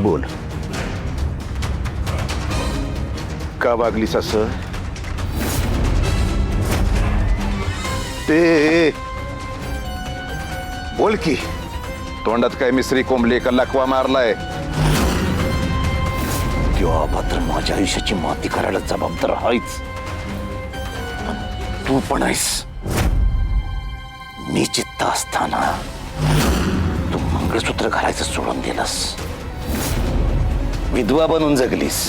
बोल, का वागलीस असं? ते बोल की, तोंडात काय मिसरी कोंबली का लकवा मारलाय? किंवा मात्र माझ्या आयुष्याची माती करायला जबाबदार आहेच, तू पण आहेस. मी चित्त असताना तू मंगळसूत्र घालायचं सोडून दिलंस, विधवा बनून जगलीस.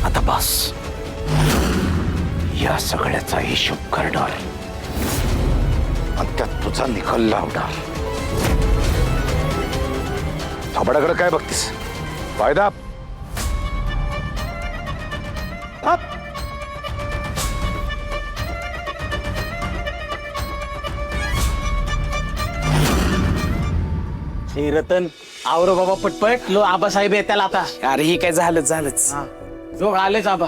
आता बस, या सगळ्याचा हिशोब करणार आणि त्यात तुझा निकाल लावणार. थोबाडाकडे काय बघतीस? फायदा रतन आवर बाबा पटपट. लो आबासाहेब येत्याल आता. अरे ही काय झालंच. जो आलेच आबा.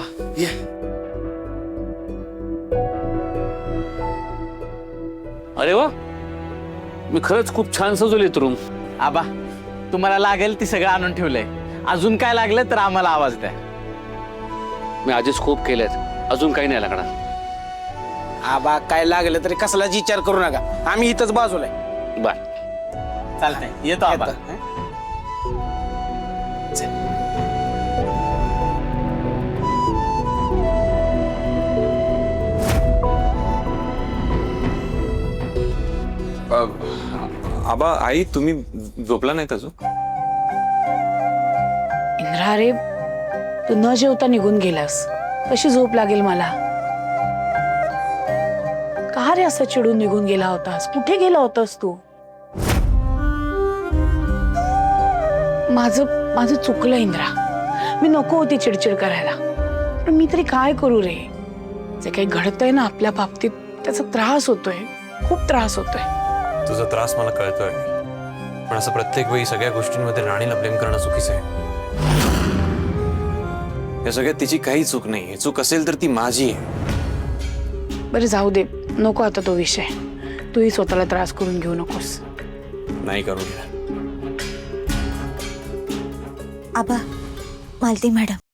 अरे वा, मी खरंच खूप छान सजवले रूम. आबा तुम्हाला लागेल ती सगळं आणून ठेवलंय. अजून काय लागलं तर आम्हाला आवाज द्या. मी आधीच खूप केलेत, अजून काही नाही लागणार. आबा काय लागलं तरी कसलाच विचार करू नका, आम्ही इथंच बाजूला आहे. बर, चालतंय, येतो आबा. आबा आई तुम्ही झोपला नाहीत अजून? इंद्रा रे, तू न जेवता निघून गेलास, कशी झोप लागेल मला? का रे असं चिडून निघून गेला होतास? कुठे गेला होतास तू? माझं चुकलं इंद्रा, मी नको होती चिडचिड करायला, पण मी तरी काय करू रे? जे काही घडतंय ना आपल्या बाबतीत त्याचा त्रास होतोय, खूप त्रास होतोय. तुझा त्रास मला कळतोय, पण असं प्रत्येक वेळी सगळ्या गोष्टींमध्ये राणीला ब्लेम करणं चुकीचं आहे. या सगळ्यात तिची काही चूक नाही, चूक असेल तर ती माझी आहे. बरं जाऊ दे, नको आता तो विषय. तूही स्वतःला त्रास करून घेऊ नकोस. नाही करू घ्या. आबा, मालती मॅडम.